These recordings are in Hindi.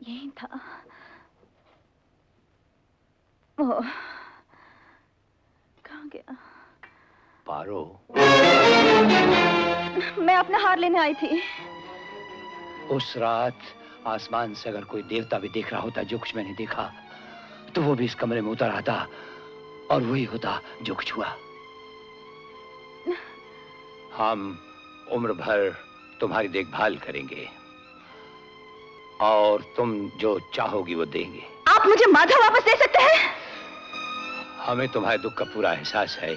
यही था। वो कहाँ गया? पारो, मैं अपना हार लेने आई थी। उस रात आसमान से अगर कोई देवता भी देख रहा होता जो कुछ मैंने देखा, तो वो भी इस कमरे में उतर आता और वही होता जो कुछ हुआ। हम उम्र भर तुम्हारी देखभाल करेंगे और तुम जो चाहोगी वो देंगे। आप मुझे माधव वापस दे सकते हैं? हमें तुम्हारे दुख का पूरा एहसास है,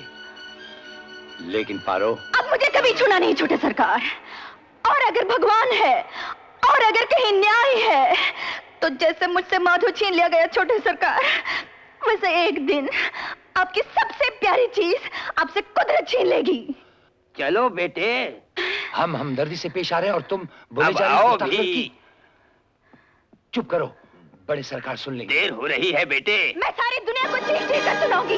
लेकिन पारो, अब मुझे कभी छूना नहीं छोटे सरकार। और अगर भगवान है और अगर कहीं न्याय है, तो जैसे मुझसे माधव छीन लिया गया छोटे सरकार, वैसे एक दिन आपकी सबसे प्यारी चीज आपसे कुदरत छीन लेगी। चलो बेटे, हम हमदर्दी से पेश आ रहे हैं और तुम बोले अब जा रहे आओ हो भी। चुप करो, बड़े सरकार सुन लेंगे। देर हो रही है बेटे। मैं सारी दुनिया को चीख चीख कर सुनाऊंगी।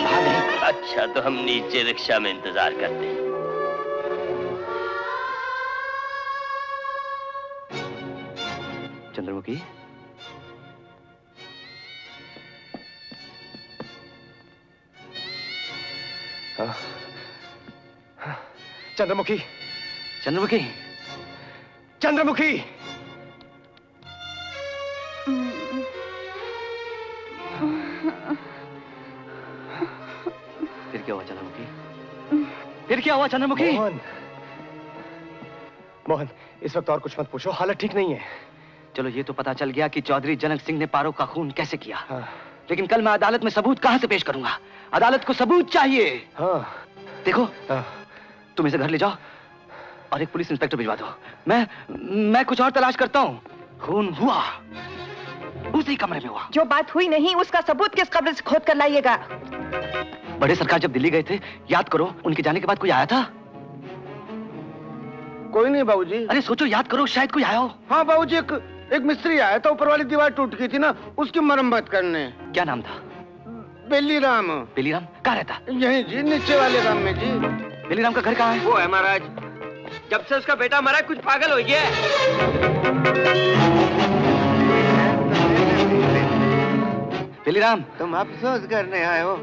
अच्छा, तो हम नीचे रिक्शा में इंतजार करते हैं। चंद्रमुखी, चंद्रमुखी, चंद्रमुखी, चंद्रमुखी। फिर क्या हुआ चंद्रमुखी? फिर क्या हुआ चंद्रमुखी? मोहन, मोहन, इस वक्त और कुछ मत पूछो, हालत ठीक नहीं है। चलो ये तो पता चल गया कि चौधरी जनक सिंह ने पारो का खून कैसे किया। हाँ। लेकिन कल मैं अदालत में सबूत कहां से पेश करूंगा? अदालत को सबूत चाहिए। हाँ। देखो, हाँ। तुम इसे घर ले जाओ और एक पुलिस इंस्पेक्टर भिजवा दो। मैं कुछ और तलाश करता हूँ। खून हुआ उसी कमरे में हुआ। जो बात हुई नहीं उसका सबूत किस कब्र से खोद कर लाइएगा। बड़े सरकार जब दिल्ली गए थे, याद करो, उनके जाने के बाद कोई आया था? कोई नहीं बाबूजी। अरे सोचो, याद करो, शायद कोई आया हो। हाँ बाबूजी, एक मिस्त्री आया था, ऊपर वाली दीवार टूट गई थी ना, उसकी मरम्मत करने। क्या नाम था? बेलीराम। बेलीराम कहाँ रहता? यहीं जी, नीचे वाले गांव में जी। बेलीराम का घर कहाँ है? वो है महाराज, जब से उसका बेटा मरा कुछ पागल हो गया है। बेलीराम, तुम अफसोस करने आए हो?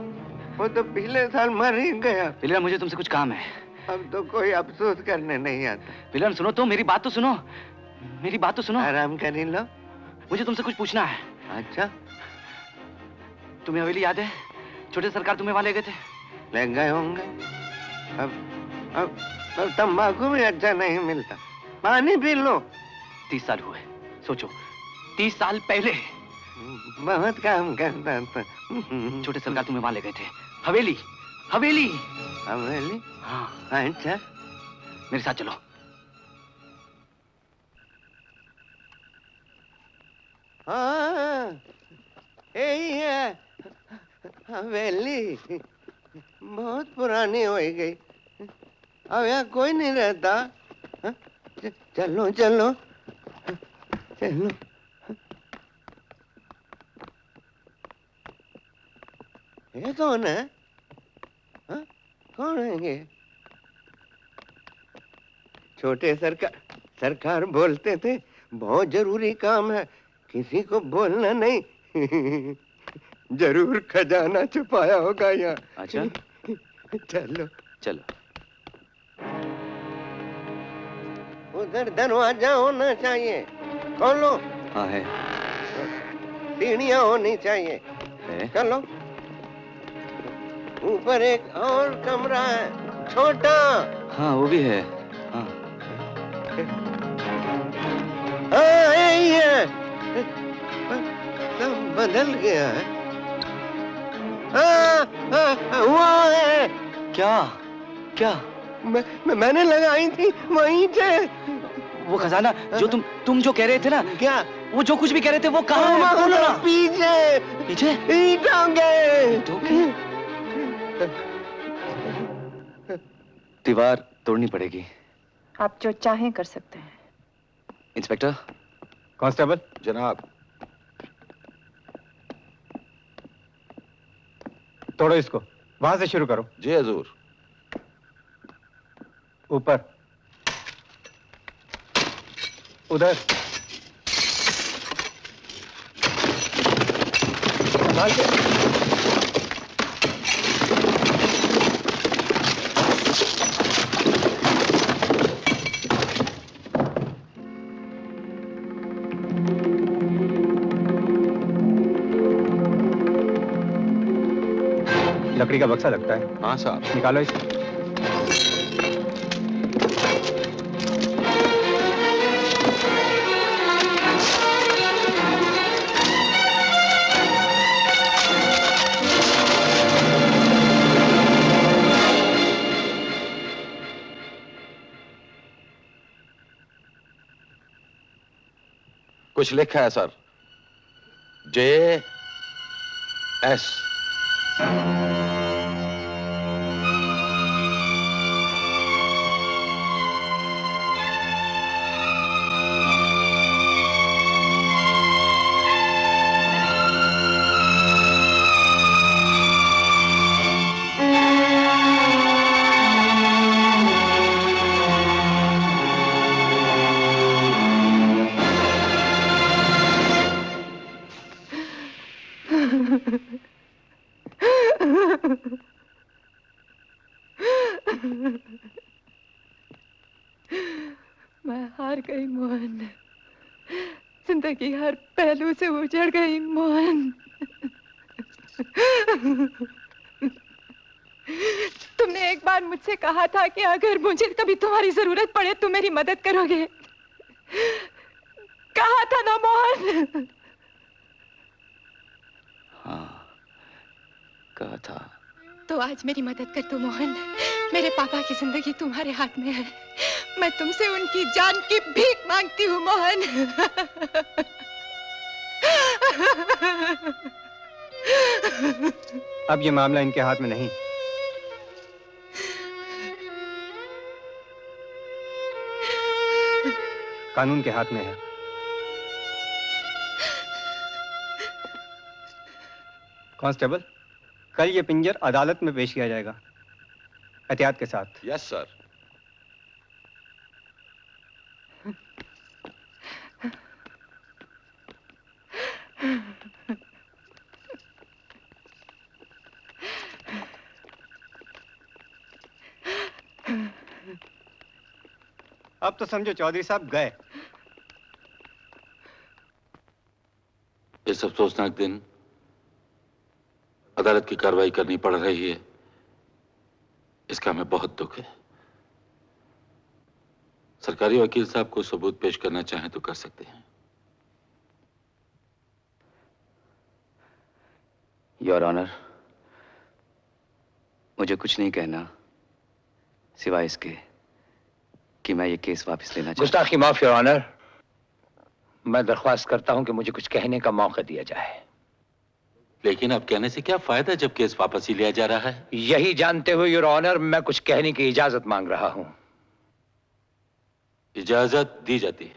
वो तो पिछले साल मर ही गया। बेलीराम, मुझे तुमसे कुछ काम है। अब तो कोई अफसोस करने नहीं आता। बेलीराम सुनो तो, मेरी बात तो सुनो, मेरी बात तो सुनो। आराम कर लो। मुझे तुमसे कुछ पूछना है। अच्छा। तुम्हें हवेली याद है? छोटे सरकार तुम्हें वहां ले गए थे। ले गए होंगे। अब तंबाकू भी अच्छा नहीं मिलता, पानी पी लो। 30 साल हुए, सोचो, 30 साल पहले। बहुत काम करता था। छोटे सरकार तुम्हें वहां ले गए थे। हवेली, हवेली। हवेली? हाँ। अच्छा, मेरे साथ चलो। हाँ, यही है हवेली। बहुत पुरानी हो गई, अब यहाँ कोई नहीं रहता। चलो चलो चलो। ये कौन है? हाँ? कौन है ये? छोटे सरकार बोलते थे बहुत जरूरी काम है, किसी को बोलना नहीं। जरूर खजाना छुपाया होगा यहाँ। अच्छा, चलो चलो। उधर दरवाजा होना चाहिए, खोलो। हाँ है। सीढ़ियाँ होनी चाहिए है। चलो। ऊपर एक और कमरा है, छोटा। हाँ वो भी है। हाँ यही है। सब बदल गया है। वो है। क्या? क्या? मैंने लगाई थी वहीं से। वो खजाना जो तुम जो कह रहे थे ना? क्या? वो जो कुछ भी कह रहे थे वो कहाँ है? बोलो ना। पीछे। पीछे? दीवार तोड़नी पड़ेगी। आप जो चाहें कर सकते हैं। इंस्पेक्टर। कांस्टेबल। जनाब। तोड़ो इसको, वहां से शुरू करो। जी हजूर। ऊपर, उधर, संभाल के। लकड़ी का बक्सा लगता है। हाँ साहब। निकालो इसे। कुछ लिखा है सर, JS। मैं हार गई मोहन, जिंदगी हर पहलू से उजड़ गई मोहन। तुमने एक बार मुझसे कहा था कि अगर मुझे कभी तुम्हारी जरूरत पड़े तो मेरी मदद करोगे। कहा था ना मोहन? हाँ, कहा था। तो आज मेरी मदद कर दो मोहन। मेरे पापा की जिंदगी तुम्हारे हाथ में है। मैं तुमसे उनकी जान की भीख मांगती हूँ मोहन। अब ये मामला इनके हाथ में नहीं, कानून के हाथ में है। कांस्टेबल, कल ये पिंजर अदालत में पेश किया जाएगा, एहतियात के साथ। Yes sir. अब तो समझो चौधरी साहब गए। इस अफसोसनाक दिन अदालत की कार्रवाई करनी पड़ रही है, इसका हमें बहुत दुख है। सरकारी वकील साहब को सबूत पेश करना चाहें तो कर सकते हैं। योर ऑनर, मुझे कुछ नहीं कहना सिवाय इसके कि मैं ये केस वापस लेना चाहता हूं। गुस्ताखी माफ योर ऑनर, मैं दरख्वास्त करता हूं कि मुझे कुछ कहने का मौका दिया जाए। लेकिन अब कहने से क्या फायदा जब केस वापस ही लिया जा रहा है? यही जानते हुए योर ऑनर मैं कुछ कहने की इजाजत मांग रहा हूं। इजाजत दी जाती है।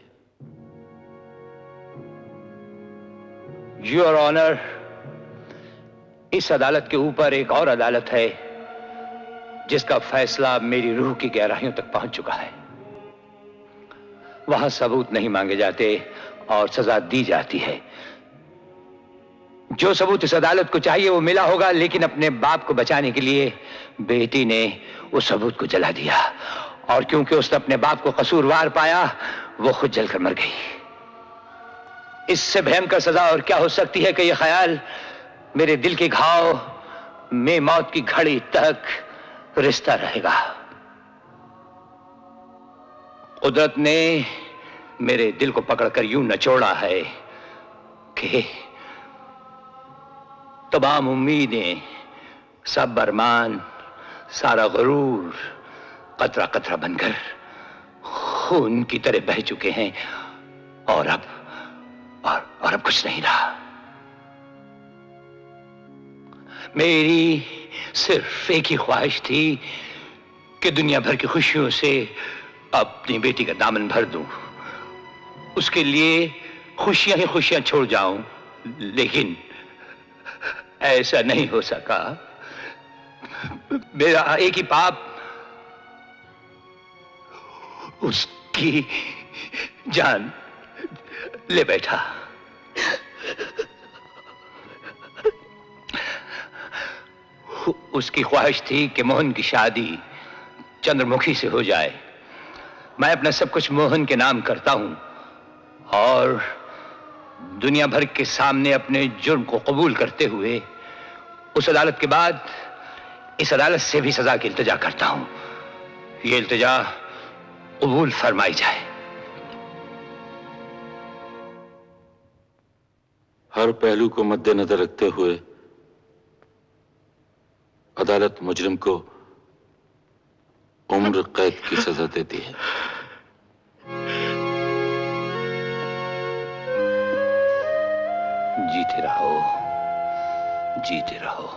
योर ऑनर, इस अदालत के ऊपर एक और अदालत है जिसका फैसला मेरी रूह की गहराइयों तक पहुंच चुका है। वहां सबूत नहीं मांगे जाते और सजा दी जाती है। जो सबूत इस अदालत को चाहिए वो मिला होगा, लेकिन अपने बाप को बचाने के लिए बेटी ने उस सबूत को जला दिया, और क्योंकि उसने अपने बाप को कसूरवार पाया वो खुद जलकर मर गई। इससे भयंकर सजा और क्या हो सकती है कि यह ख्याल मेरे दिल के घाव में मौत की घड़ी तक रिश्ता रहेगा। कुदरत ने मेरे दिल को पकड़कर यूं नचोड़ा है कि तमाम उम्मीदें, सब अरमान, सारा गुरूर कतरा कतरा बनकर खून की तरह बह चुके हैं, और अब कुछ नहीं रहा। मेरी सिर्फ एक ही ख्वाहिश थी कि दुनिया भर की खुशियों से अपनी बेटी का दामन भर दूं, उसके लिए खुशियां ही खुशियां छोड़ जाऊं, लेकिन ऐसा नहीं हो सका। मेरा एक ही पाप उसकी जान ले बैठा। उसकी ख्वाहिश थी कि मोहन की शादी चंद्रमुखी से हो जाए। मैं अपना सब कुछ मोहन के नाम करता हूं और दुनिया भर के सामने अपने जुर्म को कबूल करते हुए उस अदालत के बाद इस अदालत से भी सजा की इल्तिजा करता हूं। ये इल्तिजा कबूल फरमाई जाए। हर पहलू को मद्देनजर रखते हुए अदालत मुजरिम को उम्र कैद की सजा देती है। जीते रहो, जीते रहो।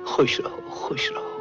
खुश रहो, खुश रहो।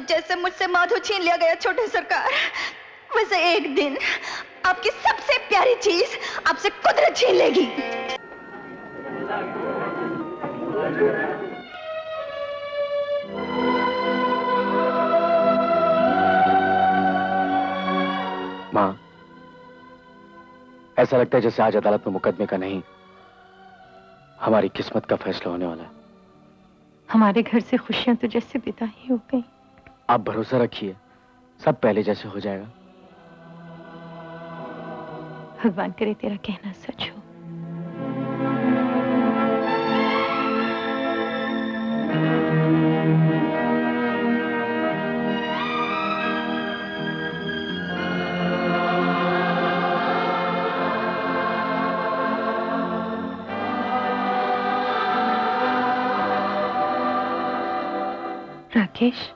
जैसे मुझसे माधु छीन लिया गया छोटे सरकार, वैसे एक दिन आपकी सबसे प्यारी चीज आपसे कुदरत छीन लेगी। मां, ऐसा लगता है जैसे आज अदालत में मुकदमे का नहीं, हमारी किस्मत का फैसला होने वाला है। हमारे घर से खुशियां तो जैसे विदा ही हो गई। आप भरोसा रखिए, सब पहले जैसे हो जाएगा। भगवान करे तेरा कहना सच हो। राकेश,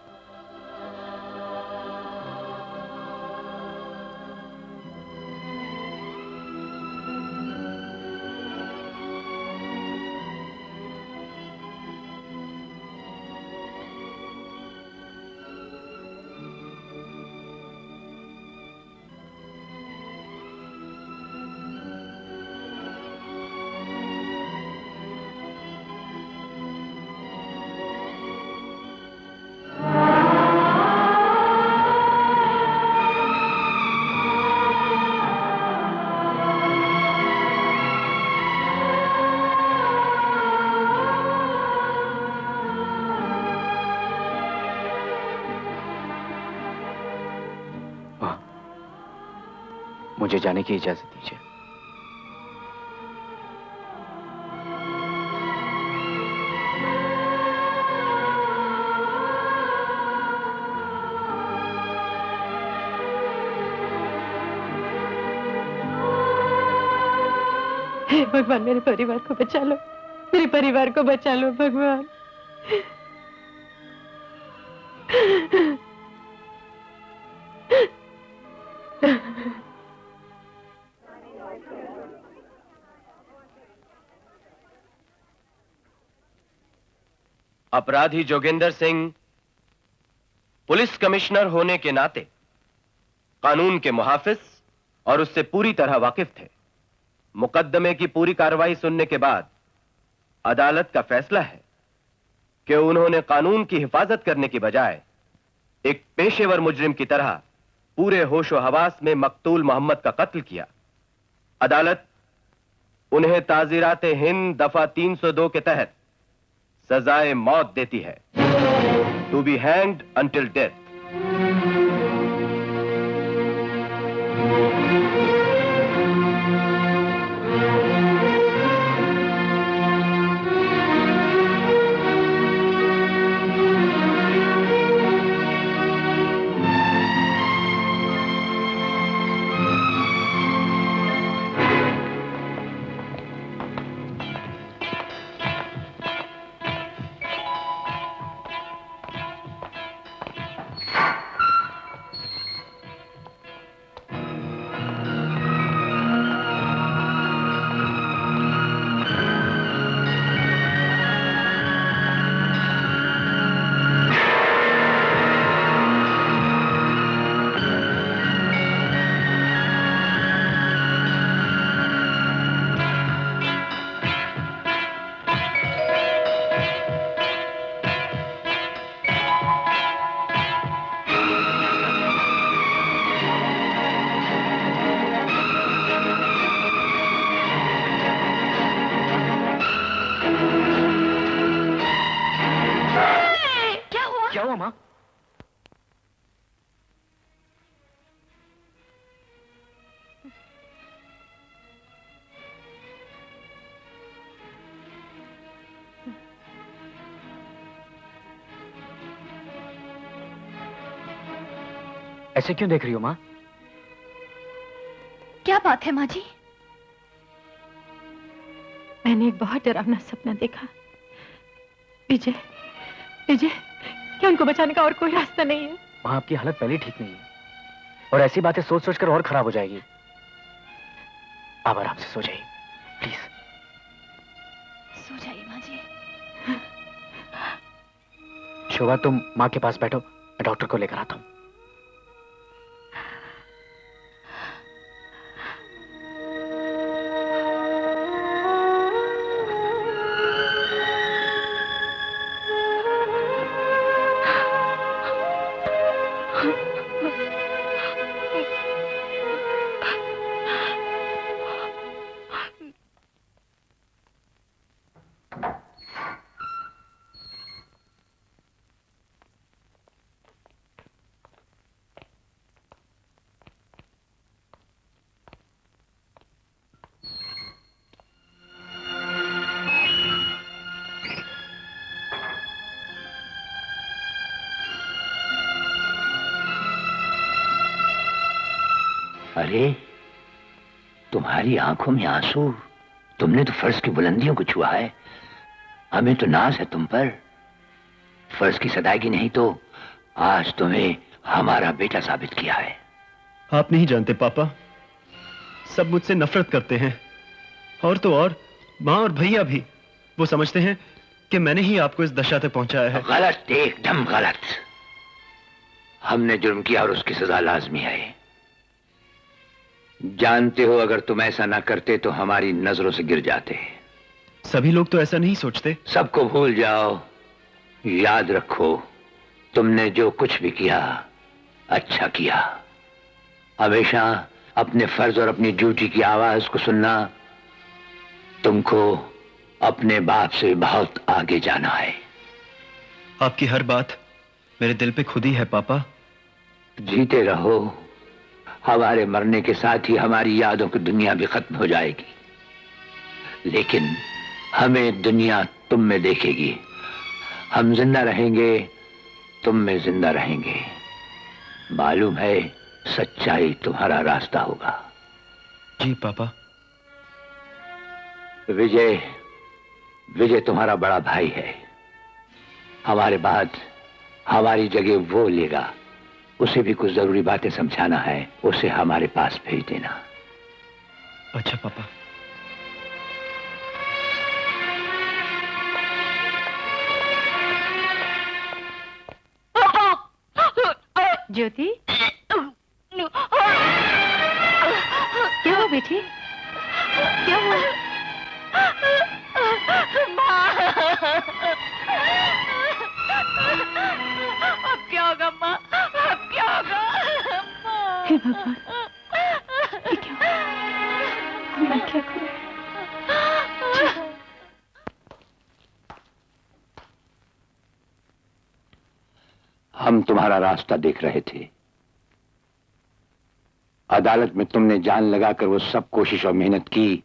मुझे जाने की इजाजत दीजिए। हे भगवान, मेरे परिवार को बचा लो, मेरे परिवार को बचा लो भगवान। अपराधी जोगेंद्र सिंह पुलिस कमिश्नर होने के नाते कानून के मुहाफिज और उससे पूरी तरह वाकिफ थे। मुकदमे की पूरी कार्रवाई सुनने के बाद अदालत का फैसला है कि उन्होंने कानून की हिफाजत करने की बजाय एक पेशेवर मुजरिम की तरह पूरे होशो हवास में मकतूल मोहम्मद का कत्ल किया। अदालत उन्हें ताज़ीरात हिंद दफा 302 के तहत सजाए मौत देती है, to be hanged until death. ऐसे क्यों देख रही हो माँ? क्या बात है माँ जी? मैंने एक बहुत डरावना सपना देखा। विजय, विजय, क्या उनको बचाने का और कोई रास्ता नहीं है? माँ, आपकी हालत पहले ही ठीक नहीं है और ऐसी बातें सोच सोच कर और खराब हो जाएगी। आप आराम से सो जाइए प्लीज। सो जाइए माँ जी। शोभा, तुम माँ के पास बैठो, मैं डॉक्टर को लेकर आता हूँ। अरे, तुम्हारी आंखों में आंसू। तुमने तो फर्श की बुलंदियों को छुआ है। हमें तो नाज है तुम पर। फर्श की सदाईगी नहीं तो आज तुम्हें हमारा बेटा साबित किया है। आप नहीं जानते पापा, सब मुझसे नफरत करते हैं और तो और माँ और भैया भी। वो समझते हैं कि मैंने ही आपको इस दशा तक पहुंचाया है। गलत, एकदम गलत। हमने जुर्म किया और उसकी सजा लाजमी है। जानते हो, अगर तुम ऐसा ना करते तो हमारी नजरों से गिर जाते। सभी लोग तो ऐसा नहीं सोचते। सबको भूल जाओ। याद रखो, तुमने जो कुछ भी किया अच्छा किया। हमेशा अपने फर्ज और अपनी ड्यूटी की आवाज को सुनना। तुमको अपने बाप से बहुत आगे जाना है। आपकी हर बात मेरे दिल पे खुद ही है पापा। जीते रहो। हमारे मरने के साथ ही हमारी यादों की दुनिया भी खत्म हो जाएगी, लेकिन हमें दुनिया तुम में देखेगी। हम जिंदा रहेंगे, तुम में जिंदा रहेंगे। मालूम है, सच्चाई तुम्हारा रास्ता होगा। जी पापा। विजय, विजय तुम्हारा बड़ा भाई है। हमारे बाद हमारी जगह वो लेगा। उसे भी कुछ जरूरी बातें समझाना है, उसे हमारे पास भेज देना। अच्छा पापा। ज्योति, क्या हुआ बेटी? क्या हुआ? अब क्या होगा माँ? अब क्या होगा? हे भगवान, ये क्या हुआ? मैं क्या करूं? हम तुम्हारा रास्ता देख रहे थे। अदालत में तुमने जान लगाकर वो सब कोशिश और मेहनत की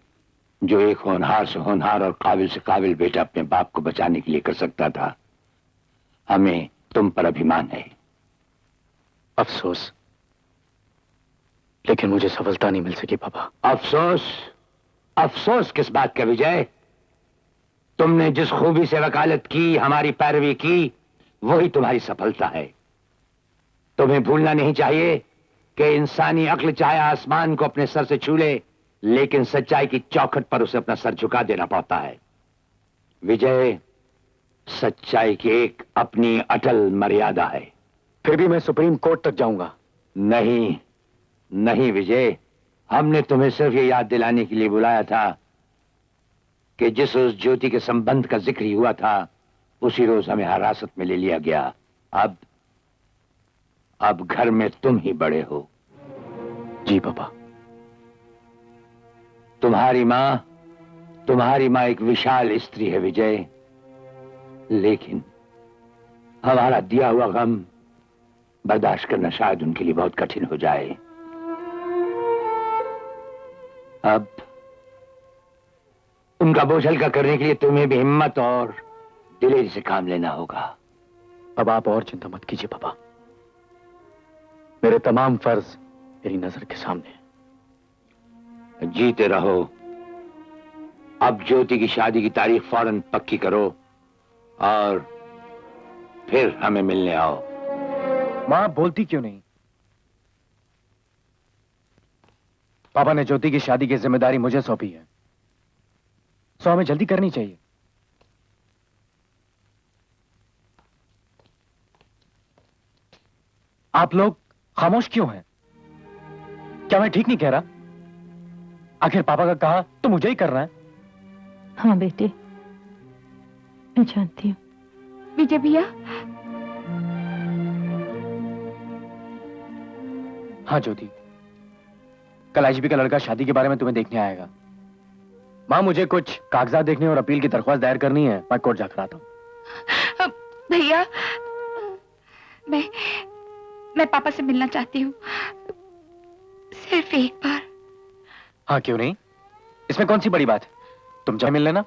जो एक होनहार से होनहार और काबिल से काबिल बेटा अपने बाप को बचाने के लिए कर सकता था। हमें तुम पर अभिमान है। अफसोस, लेकिन मुझे सफलता नहीं मिल सकी पापा। अफसोस? अफसोस किस बात का विजय? तुमने जिस खूबी से वकालत की, हमारी पैरवी की, वही तुम्हारी सफलता है। तुम्हें भूलना नहीं चाहिए कि इंसानी अक्ल चाहे आसमान को अपने सर से छू ले, लेकिन सच्चाई की चौखट पर उसे अपना सर झुका देना पड़ता है। विजय, सच्चाई की एक अपनी अटल मर्यादा है। फिर भी मैं सुप्रीम कोर्ट तक जाऊंगा। नहीं, नहीं विजय, हमने तुम्हें सिर्फ ये याद दिलाने के लिए बुलाया था कि जिस रोज ज्योति के संबंध का जिक्र ही हुआ था, उसी रोज हमें हिरासत में ले लिया गया। अब घर में तुम ही बड़े हो। जी पापा। तुम्हारी माँ एक विशाल स्त्री है विजय, लेकिन हमारा दिया हुआ गम बर्दाश्त करना शायद उनके लिए बहुत कठिन हो जाए। अब उनका बोझ हल्का करने के लिए तुम्हें भी हिम्मत और दिलेरी से काम लेना होगा। अब आप और चिंता मत कीजिए पापा। मेरे तमाम फर्ज मेरी नजर के सामने हैं। जीते रहो। अब ज्योति की शादी की तारीख फौरन पक्की करो और फिर हमें मिलने आओ। मां बोलती क्यों नहीं? पापा ने ज्योति की शादी की जिम्मेदारी मुझे सौंपी है, सो हमें जल्दी करनी चाहिए। आप लोग खामोश क्यों हैं? क्या मैं ठीक नहीं कह रहा? आखिर पापा का कहा तो मुझे ही करना है। हाँ बेटे, मैं जानती हूँ। विजय भैया, हाँ ज्योति, कल आईजीपी का लड़का शादी के बारे में तुम्हें देखने आएगा। मां, मुझे कुछ कागजात देखने और अपील की दरख्वास्त दायर करनी है। मैं कोर्ट जाकर आता हूं। भैया, मैं पापा से मिलना चाहती हूँ, सिर्फ एक बार। हाँ, क्यों नहीं? इसमें कौन सी बड़ी बात है? तुम जाओ मिल लेना।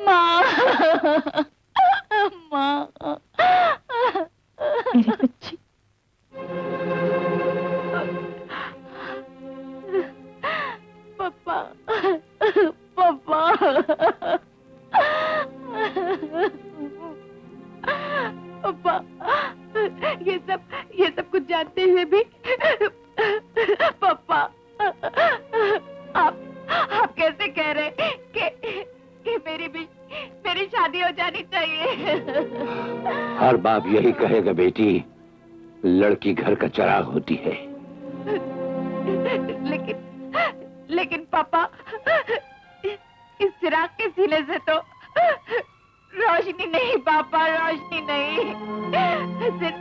माँ, मेरी बच्ची, पापा, पापा, पापा, ये सब कुछ जानते हुए भी पापा, आप कैसे कह रहे कि मेरी शादी हो जानी चाहिए? हर बाप यही कहेगा बेटी, लड़की घर का चिराग होती है। लेकिन पापा, इस चिराग के सीने से तो रोशनी नहीं पापा, रोशनी नहीं, सिर्फ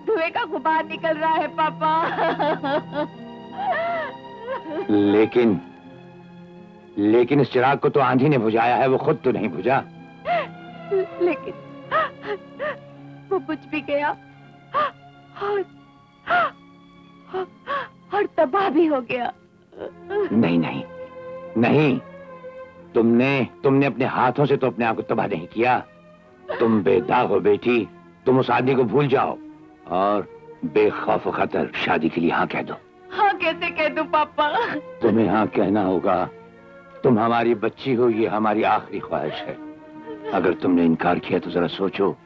धुएं का गुबार निकल रहा है पापा। लेकिन इस चिराग को तो आंधी ने बुझाया है, वो खुद तो नहीं बुझा। लेकिन वो बुझ भी गया और तबाह भी हो गया। नहीं नहीं नहीं, तुमने अपने हाथों से तो अपने आप को तबाह नहीं किया। तुम बेदाग हो बेटी, तुम उस आदमी को भूल जाओ और बेखौफ खतर शादी के लिए हाँ कह दो। हाँ कैसे कह दूं पापा? तुम्हें हाँ कहना होगा। तुम हमारी बच्ची हो, ये हमारी आखिरी ख्वाहिश है। अगर तुमने इनकार किया तो जरा सोचो,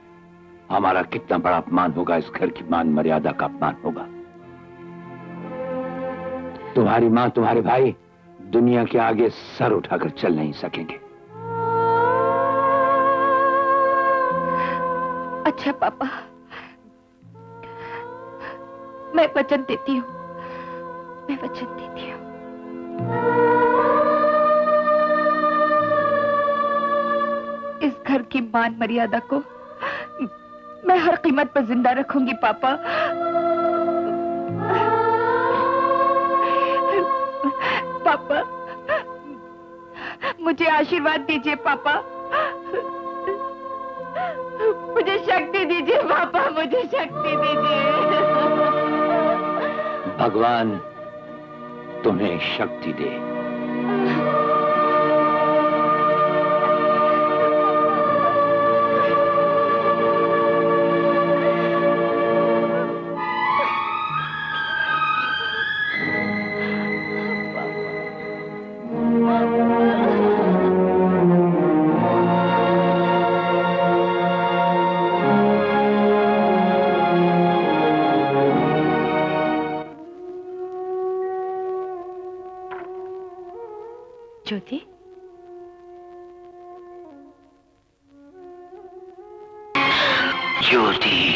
हमारा कितना बड़ा अपमान होगा, इस घर की मान मर्यादा का अपमान होगा। तुम्हारी माँ, तुम्हारे भाई दुनिया के आगे सर उठाकर चल नहीं सकेंगे। अच्छा पापा, मैं वचन देती हूँ, मैं वचन देती हूँ। इस घर की मान मर्यादा को मैं हर कीमत पर जिंदा रखूंगी पापा। पापा, मुझे आशीर्वाद दीजिए पापा, मुझे शक्ति दीजिए पापा, मुझे शक्ति दीजिए। भगवान तुम्हें शक्ति दे। ज्योति, ज्योति,